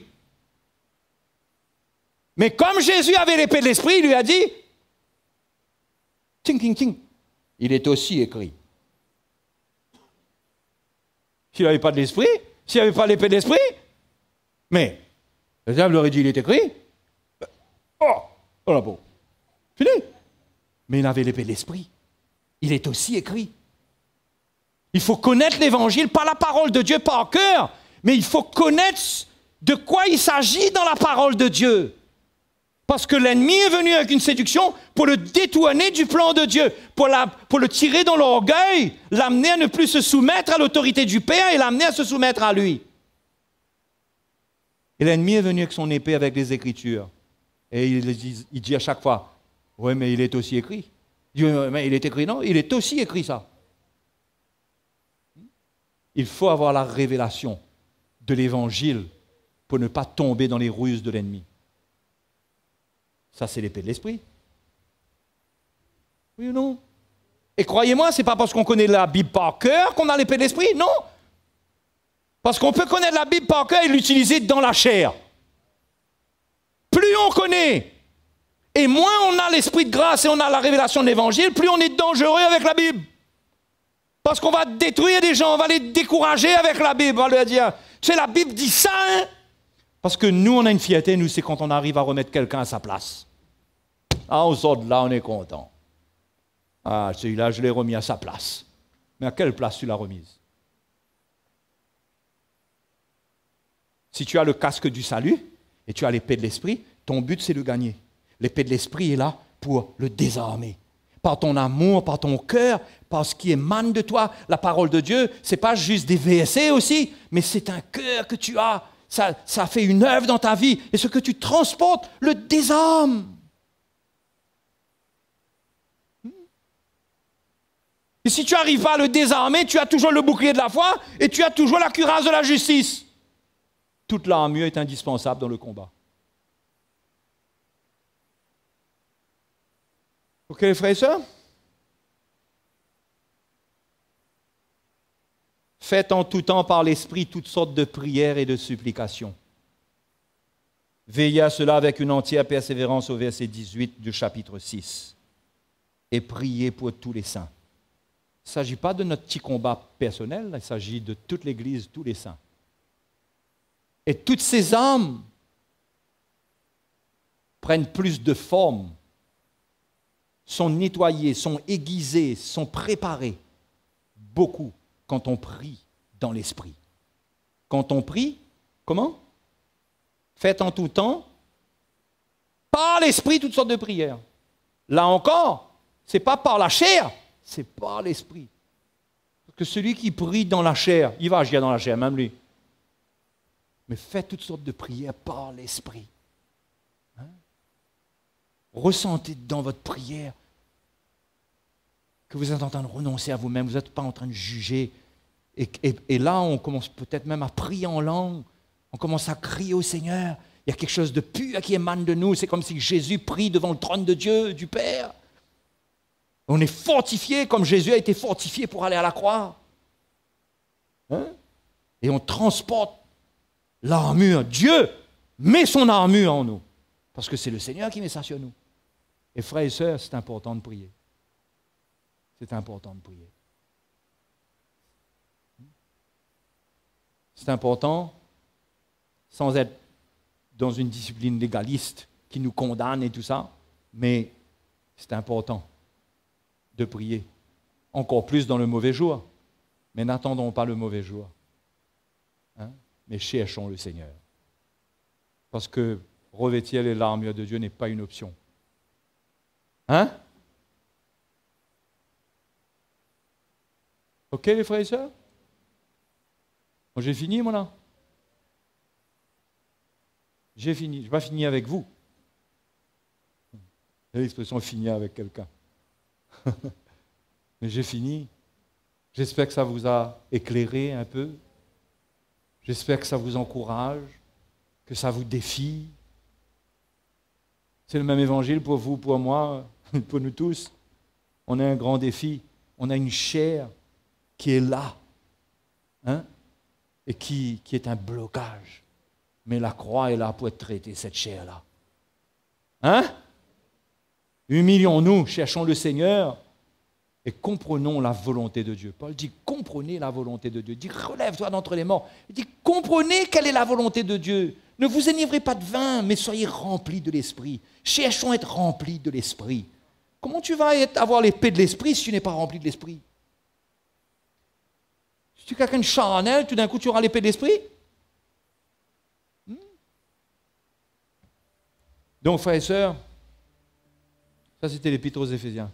Mais comme Jésus avait l'épée de l'esprit, il lui a dit, ting, ting, ting, il est aussi écrit. S'il n'avait pas de l'esprit, s'il n'avait pas l'épée de l'esprit, mais le diable aurait dit, il est écrit. Oh la peau. Fini. Mais il avait l'épée de l'esprit. Il est aussi écrit. Il faut connaître l'évangile, pas la parole de Dieu par cœur, mais il faut connaître de quoi il s'agit dans la parole de Dieu. Parce que l'ennemi est venu avec une séduction pour le détourner du plan de Dieu, pour le tirer dans l'orgueil, l'amener à ne plus se soumettre à l'autorité du Père et l'amener à se soumettre à lui. Et l'ennemi est venu avec son épée, avec les Écritures. Et il dit à chaque fois, oui, mais il est aussi écrit. Il dit, mais il est écrit, non, il est aussi écrit ça. Il faut avoir la révélation de l'Évangile pour ne pas tomber dans les ruses de l'ennemi. Ça, c'est l'épée de l'esprit. Oui ou non? Et croyez-moi, ce n'est pas parce qu'on connaît la Bible par cœur qu'on a l'épée de l'esprit, non. Parce qu'on peut connaître la Bible par cœur et l'utiliser dans la chair. Plus on connaît, et moins on a l'esprit de grâce et on a la révélation de l'Évangile, plus on est dangereux avec la Bible. Parce qu'on va détruire des gens, on va les décourager avec la Bible. On va leur dire, tu sais, la Bible dit ça, hein? Parce que nous, on a une fierté, nous, c'est quand on arrive à remettre quelqu'un à sa place. Ah, on sort de là, on est content. Ah, celui-là, je l'ai remis à sa place. Mais à quelle place tu l'as remise? Si tu as le casque du salut et tu as l'épée de l'esprit, ton but, c'est de gagner. L'épée de l'esprit est là pour le désarmer. Par ton amour, par ton cœur, par ce qui émane de toi. La parole de Dieu, ce n'est pas juste des versets aussi, mais c'est un cœur que tu as. Ça fait une œuvre dans ta vie. Et ce que tu transportes le désarme. Et si tu n'arrives pas à le désarmer, tu as toujours le bouclier de la foi et tu as toujours la cuirasse de la justice. Toute l'armure est indispensable dans le combat. Ok, les frères et sœurs? Faites en tout temps par l'Esprit toutes sortes de prières et de supplications. Veillez à cela avec une entière persévérance au verset 18 du chapitre 6. Et priez pour tous les saints. Il ne s'agit pas de notre petit combat personnel, il s'agit de toute l'Église, tous les saints. Et toutes ces âmes prennent plus de forme, sont nettoyées, sont aiguisées, sont préparées. Beaucoup quand on prie dans l'esprit. Quand on prie, comment? Faites en tout temps, par l'esprit, toutes sortes de prières. Là encore, ce n'est pas par la chair, c'est par l'Esprit. Parce que celui qui prie dans la chair, il va agir dans la chair, même lui. Mais faites toutes sortes de prières par l'Esprit. Hein? Ressentez dans votre prière que vous êtes en train de renoncer à vous-même, vous n'êtes pas en train de juger. Et là, on commence peut-être même à prier en langue, on commence à crier au Seigneur. Il y a quelque chose de pur qui émane de nous. C'est comme si Jésus prie devant le trône de Dieu, du Père. On est fortifié comme Jésus a été fortifié pour aller à la croix. Hein? Et on transporte l'armure. Dieu met son armure en nous. Parce que c'est le Seigneur qui met ça sur nous. Et frères et sœurs, c'est important de prier. C'est important de prier. C'est important, sans être dans une discipline légaliste qui nous condamne et tout ça, mais c'est important de prier. Encore plus dans le mauvais jour. Mais n'attendons pas le mauvais jour. Hein? Mais cherchons le Seigneur. Parce que revêtir les l'armure de Dieu n'est pas une option. Hein? Ok les frères et sœurs? Bon, j'ai fini moi là? J'ai fini. Je n'ai pas fini avec vous. C'est l'expression finir avec quelqu'un. Mais j'ai fini. J'espère que ça vous a éclairé un peu. J'espère que ça vous encourage, que ça vous défie. C'est le même évangile pour vous, pour moi, pour nous tous. On a un grand défi. On a une chair qui est là. Hein? Et qui est un blocage. Mais la croix est là pour traiter cette chair-là. Hein? Humilions-nous, cherchons le Seigneur et comprenons la volonté de Dieu. Paul dit, comprenez la volonté de Dieu. Il dit, relève-toi d'entre les morts. Il dit, comprenez quelle est la volonté de Dieu. Ne vous enivrez pas de vin, mais soyez remplis de l'Esprit. Cherchons à être remplis de l'Esprit. Comment tu vas avoir l'épée de l'Esprit si tu n'es pas rempli de l'Esprit? Si tu es quelqu'un de charnel, tout d'un coup tu auras l'épée de l'Esprit? Donc, frères et sœurs, ça c'était l'Épître aux Éphésiens.